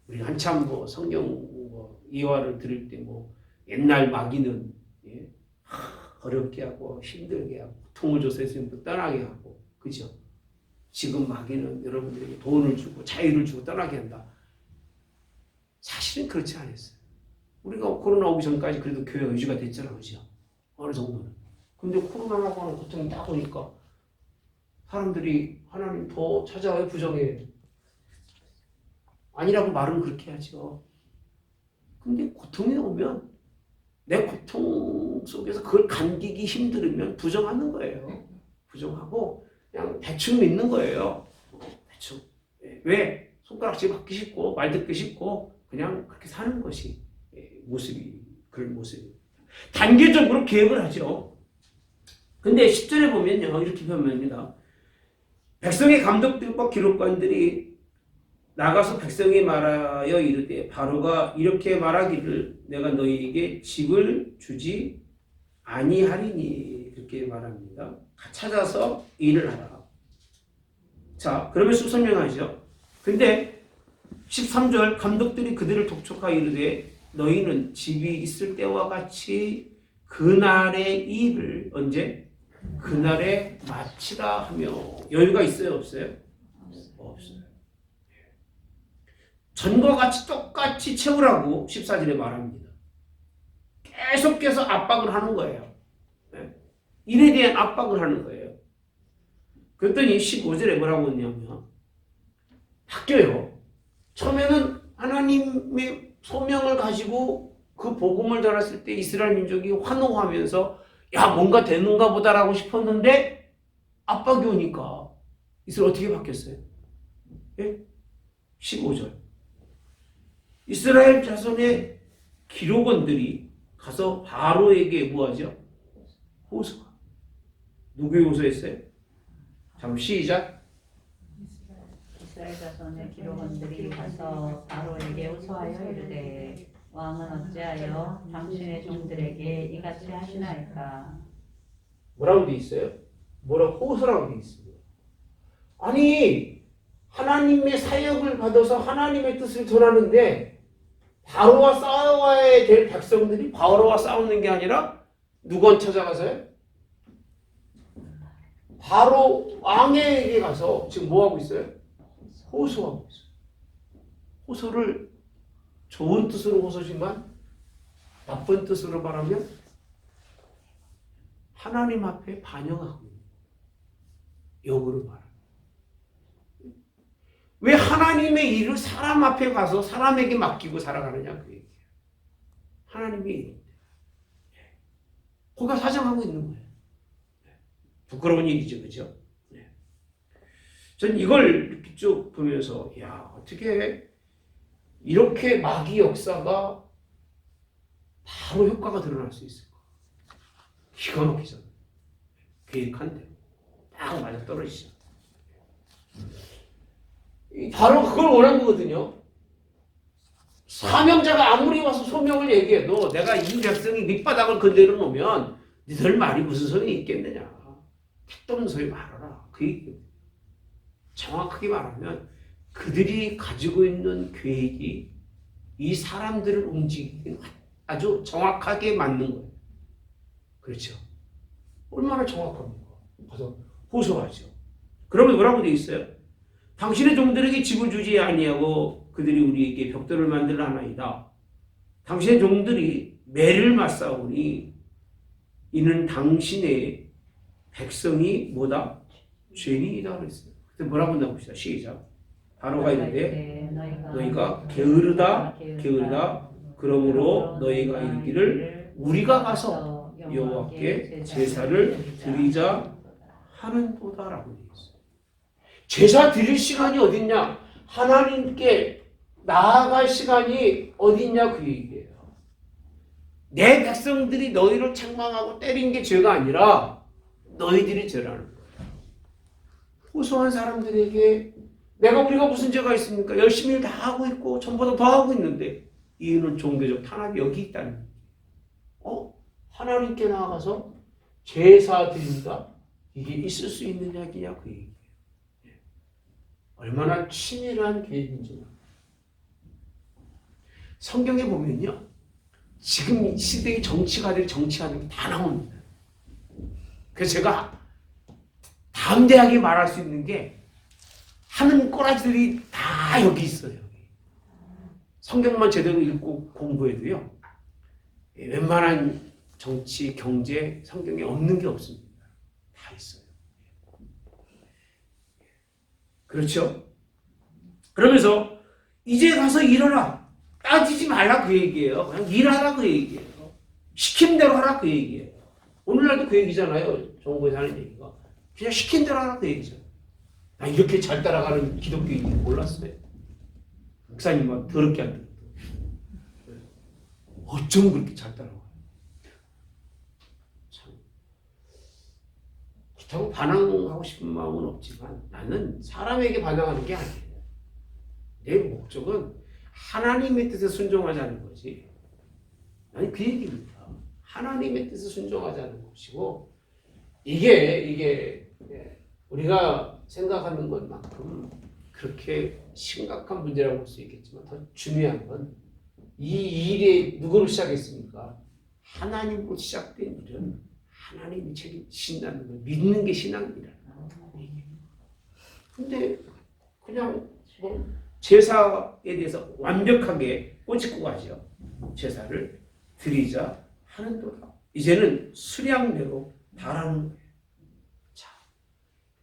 우리 한참 성경 이화를 들을 때 옛날 마귀는 어렵게 하고 힘들게 하고 고통을 줘서 예수님도 떠나게 하고 그죠? 지금 마귀는 여러분들에게 돈을 주고 자유를 주고 떠나게 한다. 사실은 그렇지 않았어요. 우리가 코로나 오기 전까지 그래도 교회가 유지가 됐잖아, 그죠? 어느 정도는. 근데 코로나라고 하는 고통이 딱 오니까 사람들이 하나님 더 찾아와요, 부정해요? 아니라고 말은 그렇게 하죠. 근데 고통이 오면 내 고통 속에서 그걸 감기기 힘들으면 부정하는 거예요. 부정하고 그냥 대충 믿는 거예요. 대충. 왜? 손가락질 받기 쉽고 말 듣기 쉽고 그냥 그렇게 사는 것이 모습이 그런 모습입니다. 단계적으로 계획을 하죠. 근데 10절에 보면요. 이렇게 표현합니다. 백성의 감독들과 기록관들이 나가서 백성이 말하여 이르되 바로가 이렇게 말하기를 내가 너희에게 집을 주지 아니하리니 그렇게 말합니다. 찾아서 일을 하라. 자, 그러면 쭉 설명하죠. 근데 13절 감독들이 그들을 독촉하여 이르되 너희는 집이 있을 때와 같이 그날의 일을 언제? 그날에 마치라 하며 여유가 있어요? 없어요? 없어요. 전과 같이 똑같이 채우라고 14절에 말합니다. 계속해서 압박을 하는 거예요. 일에 대한 압박을 하는 거예요. 그랬더니 15절에 뭐라고 했냐면 바뀌어요. 처음에는 하나님의 소명을 가지고 그 복음을 전했을 때 이스라엘 민족이 환호하면서 야 뭔가 되는가 보다라고 싶었는데 압박이 오니까 이스라엘 어떻게 바뀌었어요? 예? 15절 이스라엘 자손의 기록원들이 가서 바로에게 뭐하죠? 호소. 누구의 호소했어요? 잠 시작. 이스라엘 자손의 기록원들이 가서 바로에게 호소하여 이르되 왕은 어찌하여 당신의 종들에게 이같이 하시나이까? 뭐라고 돼 있어요? 뭐라고 호소라고 돼 있습니다. 아니 하나님의 사역을 받아서 하나님의 뜻을 전하는데 바로와 싸워야 될 백성들이 바로와 싸우는 게 아니라 누구한테 찾아가서요? 바로 왕에게 가서 지금 뭐하고 있어요? 호소하고 있어요. 호소를 좋은 뜻으로 호소지만 나쁜 뜻으로 말하면 하나님 앞에 반영하고 있는 역으로 말합니다. 왜 하나님의 일을 사람 앞에 가서 사람에게 맡기고 살아가느냐 그 얘기예요. 하나님의 일인데 거기가 사정하고 있는 거예요. 부끄러운 일이죠, 그죠? 전 이걸 이렇게 쭉 보면서 야 어떻게 이렇게 마귀 역사가 바로 효과가 드러날 수 있을까? 기가 막히잖아요. 계획한 대로 딱 맞아 떨어지죠. 바로 그걸 원한 거거든요. 사명자가 아무리 와서 소명을 얘기해도 내가 이 백성이 밑바닥을 그대로 놓으면 니들 말이 무슨 소용이 있겠느냐. 택도 없는 소리 말아라. 그 얘기예요. 정확하게 말하면 그들이 가지고 있는 계획이 이 사람들을 움직이는 아주 정확하게 맞는 거예요. 그렇죠. 얼마나 정확합니까? 가서 호소하죠. 그러면 뭐라고 되어 있어요? 당신의 종들에게 집을 주지 아니하고 그들이 우리에게 벽돌을 만들라 하나이다. 당신의 종들이 매를 맞사오니 이는 당신의 백성이 뭐다? 죄인이다 그랬어요. 그때 뭐라고 나봅시다. 시작. 바로가 이르되 너희가 게으르다 그러므로 너희가 이르기를 우리가 가서 여호와께 제사를 드리자 하는도다라고 되어 있어요. 제사 드릴 시간이 어딨냐? 하나님께 나아갈 시간이 어딨냐 그 얘기예요. 내 백성들이 너희를 책망하고 때린 게 죄가 아니라 너희들이 죄라는 거예요. 호소한 사람들에게 우리가 무슨 죄가 있습니까? 열심히 다 하고 있고 전보다 더 하고 있는데 이유는 종교적 탄압이 여기 있다는 거예요. 하나님께 나아가서 제사 드린다? 이게 있을 수 있는 이야기냐 그 얘기예요. 얼마나 치밀한 계획인지. 성경에 보면요. 지금 이 시대의 정치가들이 정치하는 게 다 나옵니다. 그래서 제가 담대하게 말할 수 있는 게 하는 꼬라지들이 다 여기 있어요. 성경만 제대로 읽고 공부해도요. 웬만한 정치, 경제, 성경에 없는 게 없습니다. 다 있어요. 그렇죠? 그러면서 이제 가서 일하라. 따지지 말라 그 얘기예요. 그냥 일하라 그 얘기예요. 시킨 대로 하라 그 얘기예요. 오늘날도 그 얘기잖아요. 정부에서 하는 얘기가. 그냥 시킨 대로 하라 그 얘기잖아요. 나 이렇게 잘 따라가는 기독교인지 몰랐어요. 목사님은 더럽게 안 들어도. 어쩜 그렇게 잘 따라가요? 참. 그렇다고 반항하고 싶은 마음은 없지만 나는 사람에게 반항하는 게 아니에요. 내 목적은 하나님의 뜻에 순종하자는 거지. 아니 그 얘기입니다. 하나님의 뜻에 순종하자는 것이고 이게 우리가 생각하는 것만큼 그렇게 심각한 문제라고 볼 수 있겠지만 더 중요한 건 이 일이 누구로 시작했습니까? 하나님으로 시작된 일은 하나님이 책임지신다는 걸 믿는 게 신앙이라는 얘기예요. 근데 그냥 뭐 제사에 대해서 완벽하게 꼬집고 가죠. 제사를 드리자 하는도다. 이제는 수량대로 달하는 거예요. 자,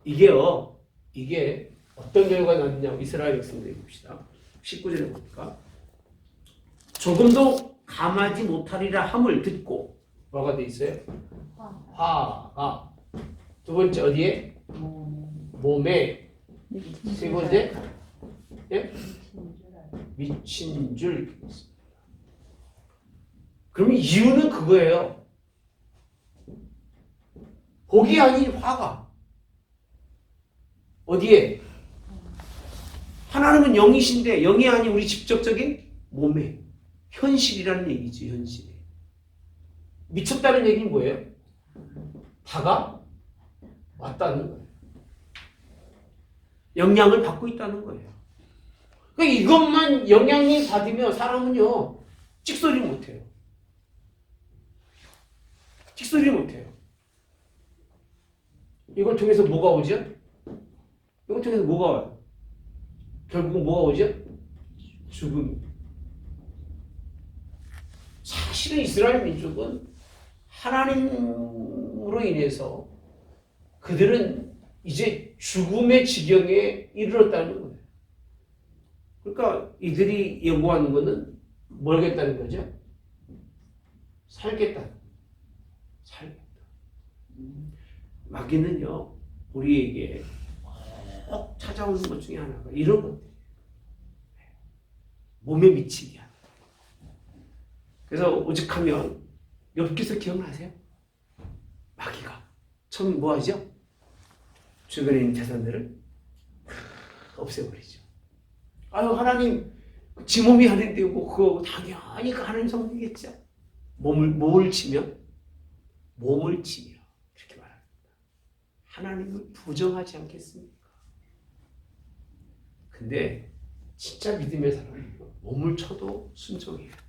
이게 어떤 결과가 났느냐고 이스라엘 백성들이 봅시다. 19절에 보니까 조금도 감하지 못하리라 함을 듣고 뭐가 돼 있어요? 화가 두 번째 어디에? 몸에 세 번째 예? 미친 줄. 그러면 이유는 그거예요. 복이 아닌 화가. 어디에? 하나님은 영이신데 영이 아닌 우리 직접적인 몸에 현실이라는 얘기지. 현실. 미쳤다는 얘기는 뭐예요? 다가 왔다는 거예요. 영향을 받고 있다는 거예요. 그러니까 이것만 영향이 받으면 사람은요 찍소리 못해요. 찍소리 못해요. 이걸 통해서 뭐가 오죠? 이걸 통해서 뭐가 와요? 결국은 뭐가 오죠? 죽음이. 사실은 이스라엘 민족은 하나님으로 인해서 그들은 이제 죽음의 지경에 이르렀다는 거예요. 그러니까 이들이 요구하는 것은 뭘겠다는 거죠? 살겠다. 마귀는요 우리에게 꼭 찾아오는 것 중에 하나가 이런 것들이에요. 몸에 미치게 하는. 그래서 오직하면 욥기서 기억나세요? 마귀가 처음 뭐 하죠? 주변에 있는 재산들을 없애버리죠. 아유 하나님 지 몸이 하는데 뭐 그거 당연히 그 하나님 성품이겠죠. 몸을 치면 몸을 치며 이렇게 말합니다. 하나님을 부정하지 않겠습니까? 근데 진짜 믿음의 사람은 몸을 쳐도 순종해야 돼요.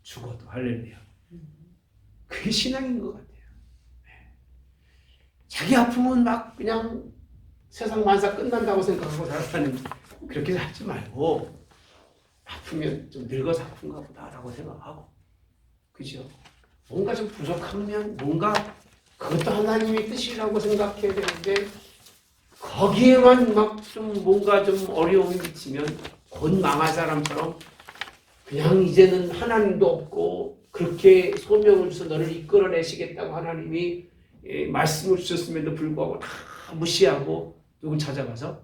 죽어도 할렐루야. 그게 신앙인 것 같아요. 자기 아프면 막 그냥 세상 만사 끝난다고 생각하고 살아가는 그렇게 살지 말고 아프면 좀 늙어서 아픈가 보다라고 생각하고 그죠? 뭔가 좀 부족하면 뭔가 그것도 하나님의 뜻이라고 생각해야 되는데 거기에만 막 좀 뭔가 좀 어려움이 미치면 곧 망할 사람처럼 그냥 이제는 하나님도 없고 그렇게 소명을 주셔서 너를 이끌어내시겠다고 하나님이 말씀을 주셨음에도 불구하고 다 무시하고 누구 찾아가서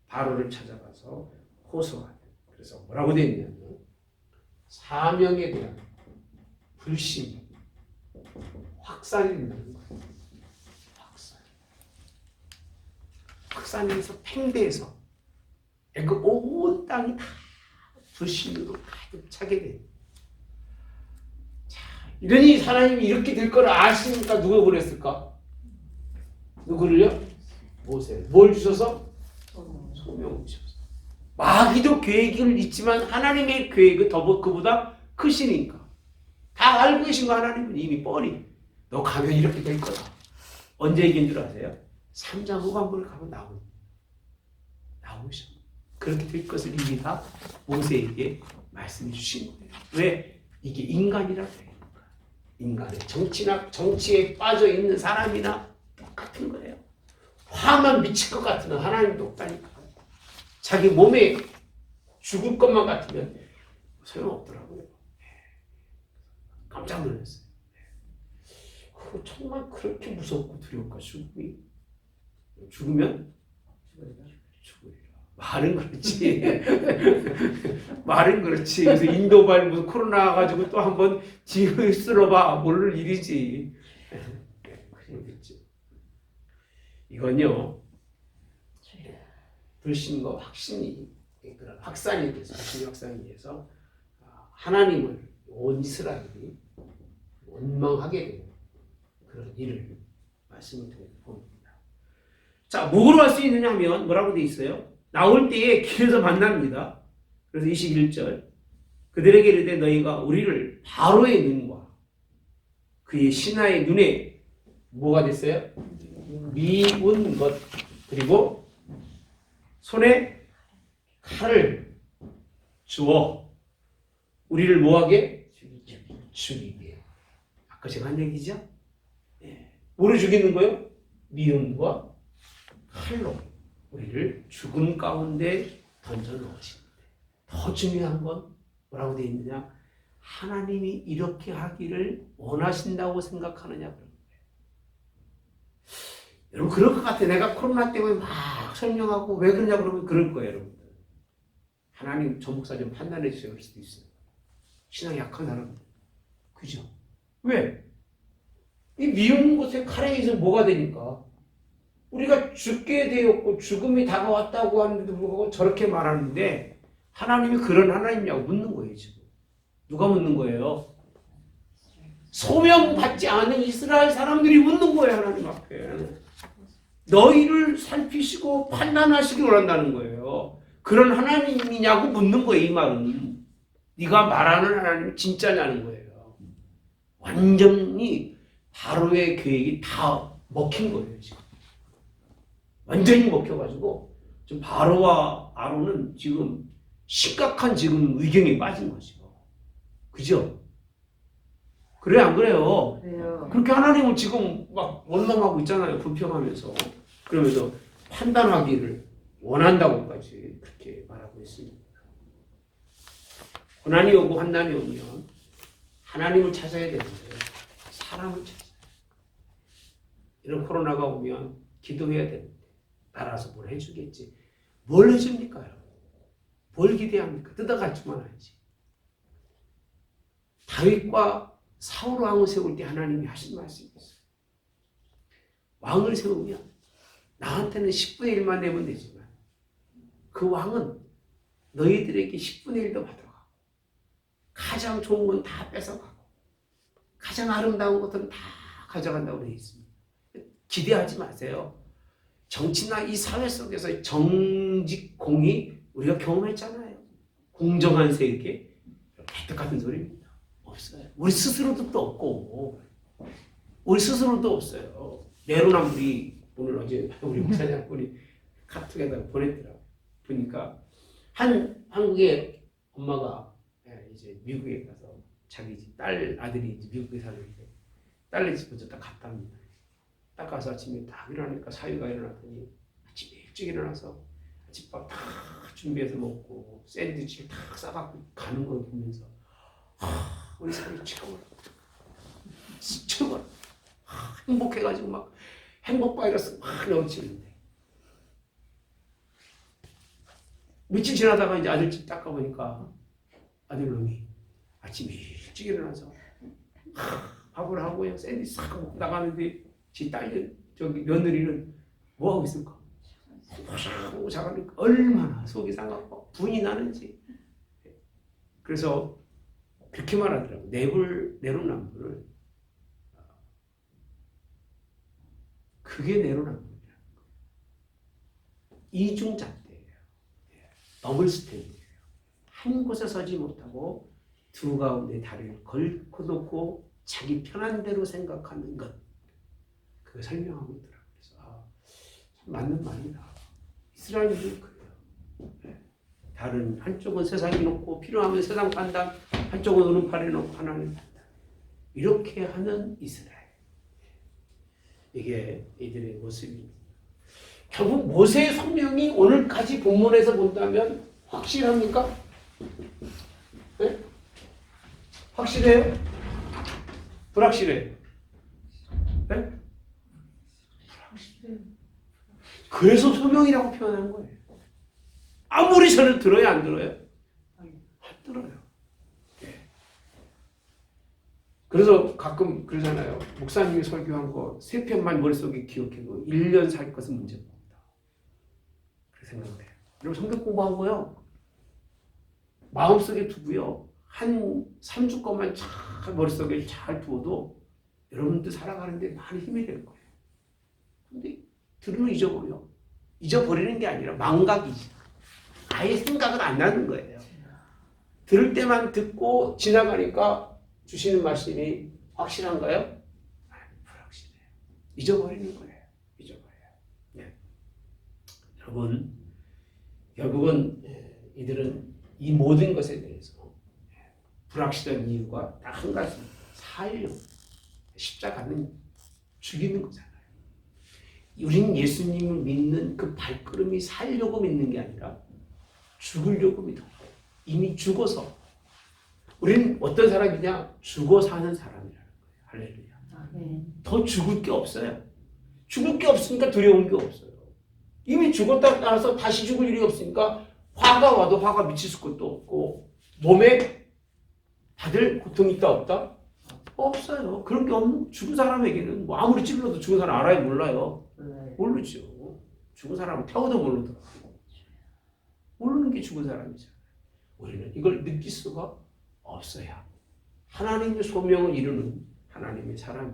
바로를 찾아가서 호소하는. 그래서 뭐라고 되어 있냐면 사명에 대한 불신이 확산이 된다는 거예요. 확산해서 팽배해서 그 온 땅이 다 불신으로 가득 차게 돼요. 자, 이러니 하나님이 이렇게 될 걸 아시니까 누가 보냈을까? 누구를요? 모세. 뭘 주셔서? 소명을 주셔서. 마귀도 계획을 있지만 하나님의 계획은 그보다 크시니까. 다 알고 계신 거 하나님은 이미 뻔히 너 가면 이렇게 될 거다. 언제 얘기인 줄 아세요? 3장 후반부를 가면 나오셔. 그렇게 될 것을 이미 다 모세에게 말씀해 주신 거예요. 왜? 이게 인간이라고 해요. 인간의 정치에 빠져 있는 사람이나 똑같은 거예요. 화만 미칠 것 같으면 하나님도 없다니까. 자기 몸에 죽을 것만 같으면 소용없더라고요. 깜짝 놀랐어요. 정말 그렇게 무섭고 두려울까, 죽음이? 죽으면 죽으리라. 말은 그렇지. 말은 그렇지. 그래서 인도발 무슨 코로나 가지고 또 한번 뒤를 쓸어봐. 모를 일이지. 그랬죠. 이건요, 불신과 확신이, 그런 확산이 돼서, 불신 확산이 돼서 하나님을 온 이스라엘이 원망하게 되는 그런 일을 말씀을 통해서 봅니다. 자, 뭐로 할 수 있느냐 하면 뭐라고 돼 있어요? 나올 때에 길에서 만납니다. 그래서 21절, 그들에게 이르되 너희가 우리를 바로의 눈과 그의 신하의 눈에 뭐가 됐어요? 미운 것, 그리고 손에 칼을 주어 우리를 뭐하게? 죽이게. 아까 제가 한 얘기죠? 뭐로 죽이는 거예요? 미움과 칼로 우리를 죽음 가운데 던져 넣으시는데, 더 중요한 건 뭐라고 되어 있느냐? 하나님이 이렇게 하기를 원하신다고 생각하느냐 그런 거예요. 여러분 그럴 것 같아요. 내가 코로나 때문에 막 설명하고 왜 그러냐 그러면 그럴 거예요, 여러분들. 하나님 저 목사 좀 판단해 주세요 그럴 수도 있어요. 신앙이 약한 사람. 그죠? 왜? 이 미운 것에 칼에 의해서 뭐가 되니까? 우리가 죽게 되었고 죽음이 다가왔다고 하는데도 불구하고 저렇게 말하는데 하나님이 그런 하나님이냐고 묻는 거예요, 지금. 누가 묻는 거예요? 소명받지 않은 이스라엘 사람들이 묻는 거예요, 하나님 앞에. 너희를 살피시고 판단하시기 원한다는 거예요. 그런 하나님이냐고 묻는 거예요, 이 말은. 네가 말하는 하나님이 진짜냐는 거예요. 완전히 바로의 계획이 다 먹힌 거예요, 지금. 완전히 먹혀가지고 지금 바로와 아론은 지금 심각한 지금 의경에 빠진 거죠. 그죠? 그래 안 그래요? 그래요. 그렇게 하나님은 지금 막 원망하고 있잖아요. 불평하면서. 그러면서 판단하기를 원한다고까지 그렇게 말하고 있습니다. 고난이 오고 환난이 오면 하나님을 찾아야 되는데 사람을 찾아요. 이런 코로나가 오면 기도해야 되는데 알아서 뭘 해주겠지. 뭘 해줍니까, 여러분? 뭘 기대합니까? 뜯어가지만 하지. 다윗과 사울 왕을 세울 때 하나님이 하신 말씀이 있어요. 왕을 세우면 나한테는 10분의 1만 내면 되지만 그 왕은 너희들에게 10분의 1도 받아가고 가장 좋은 건 다 뺏어가고 가장 아름다운 것들은 다 가져간다고 되어 있습니다. 기대하지 마세요. 정치나 이 사회 속에서 정직, 공의 우리가 경험했잖아요. 공정한 세계, 혜택 같은 소리입니다. 없어요. 우리 스스로도 또 없고 우리 스스로도 없어요. 내로남불이 오늘 어제 우리 목사님분이 카톡에다 보냈더라고요. 보니까 한국의 엄마가 이제 미국에 가서 자기 집 아들이 이제 미국에 사는데 딸네 집 먼저 딱 갔답니다. 딱 가서 아침에 딱 일어나니까 사위가 일어났더니 아침 일찍 일어나서 아침밥 다 준비해서 먹고 샌드위치 딱 싸갖고 가는 걸 보면서 우리 사위 최고라. 행복해가지고 막 행복 바이러스 막 넘치는데 며칠 지나다가 이제 아들 집 딱 가보니까 아들놈이 아침 일찍 일어나서 밥을 하고 샌드위치 싹 먹고 나가는데 지 딸 저기 며느리는 뭐 하고 있을까? 하고 자가니까 얼마나 속이 상하고 분이 나는지. 그래서 그렇게 말하더라고. 내로남불을 그게 내로남불이야. 이중잣대예요. 더블 스탠드예요. 한 곳에 서지 못하고 두 가운데 다리를 걸고 놓고 자기 편한 대로 생각하는 것. 그걸 설명하고 있더라고요. 그래서 참 맞는 말이다. 이스라엘도 그래요. 다른 한쪽은 세상에 놓고 필요하면 세상 판단, 한쪽은 오른팔에 놓고 하나님 판단. 이렇게 하는 이스라엘. 이게 이들의 모습입니다. 결국 모세의 소명이 오늘까지 본문에서 본다면 확실합니까? 네? 확실해요? 불확실해요? 네? 불확실해요. 그래서 소명이라고 표현한 거예요. 아무리 저를 들어야 안 들어요? 안 들어요. 네. 그래서 가끔 그러잖아요. 목사님이 설교한 거 3편만 머릿속에 기억해도 1년 살 것은 문제가 없다. 그렇게 생각돼요. 여러분 성경 공부하고요. 마음속에 두고요. 한 3주 것만 잘 머릿속에 잘 두어도 여러분들 살아가는데 많이 힘이 될 거예요. 근데 들으면 잊어버려. 잊어버리는 게 아니라 망각이지. 아예 생각은 안 나는 거예요. 들을 때만 듣고 지나가니까 주시는 말씀이 확실한가요? 아니, 불확실해요. 잊어버리는 거예요. 잊어버려요. 네. 여러분, 결국은 이들은 이 모든 것에 대해서 불확실한 이유가 딱 한 가지, 살려 십자가는 죽이는 거잖아요. 우리는 예수님을 믿는 그 발걸음이 살려고 믿는 게 아니라 죽으려고 믿어요. 이미 죽어서. 우리는 어떤 사람이냐? 죽어 사는 사람이라는 거예요. 할렐루야. 더 죽을 게 없어요. 죽을 게 없으니까 두려운 게 없어요. 이미 죽었다 나서 다시 죽을 일이 없으니까 화가 와도 화가 미칠 것도 없고 몸에 받을 고통이 있다 없다? 없어요. 그런 게 없는 죽은 사람에게는 뭐 아무리 찔러도 죽은 사람 알아요? 몰라요? 모르죠. 죽은 사람은 태워도 모르더라고. 모르는 게 죽은 사람이잖아요. 우리는 이걸 느낄 수가 없어야 하나님의 소명을 이루는 하나님의 사람이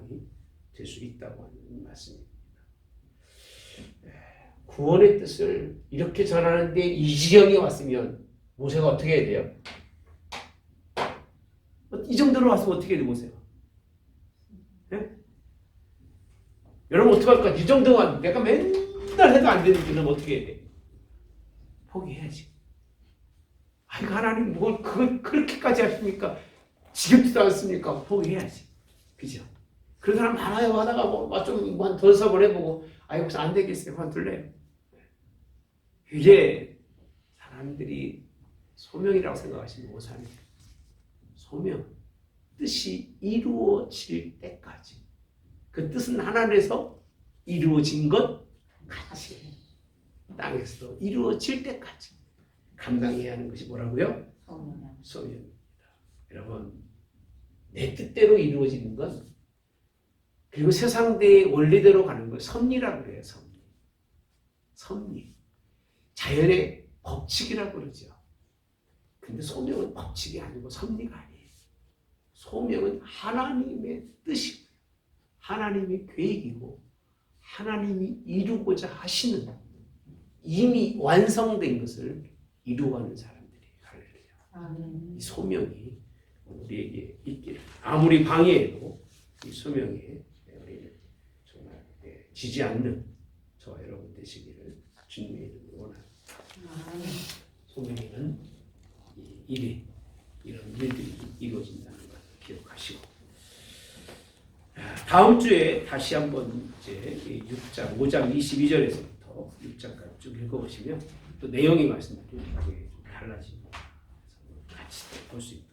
될 수 있다고 하는 말씀입니다. 구원의 뜻을 이렇게 전하는데 이 지경에 왔으면 모세가 어떻게 해야 돼요? 이 정도로 왔으면 어떻게 해야 돼, 모세가? 네? 여러분 어떡할까? 이 정도만 내가 맨날 해도 안 되는 일은 어떻게 해야 돼? 포기해야지. 아이고 하나님 뭘 그걸 그렇게까지 하십니까? 지겹지도 않습니까? 포기해야지. 그죠? 그런 사람 많아요. 하다가 뭐좀더 수업을 해보고 아이고 안 되겠어요. 그만둘래요. 이게 사람들이 소명이라고 생각하시는 못하는 소명, 뜻이 이루어질 때까지 그 뜻은 하나님에서 이루어진 것 같이 땅에서도 이루어질 때까지 감당해야 하는 것이 뭐라고요? 소명입니다. 여러분 내 뜻대로 이루어지는 건 그리고 세상대의 원리대로 가는 건 섭리라고 그래요. 섭리. 자연의 법칙이라고 그러죠. 근데 소명은 법칙이 아니고 섭리가 아니에요. 소명은 하나님의 뜻이고 하나님의 계획이고 하나님이 이루고자 하시는 이미 완성된 것을 이루어가는 사람들이에요. 할렐루야. 이 소명이 우리에게 있기를 아무리 방해해도 이 소명에 우리는 정말 지지 않는 저와 여러분 되시기를 주님의 이름으로 원합니다. 소명에는 이런 일들이 이루어진다는 걸 기억하시고 다음 주에 다시 한번 이제 6장 5장 22절에서부터 6장까지 쭉 읽어보시면 또 내용이 말씀드린 게 달라지고 같이 볼 수 있다.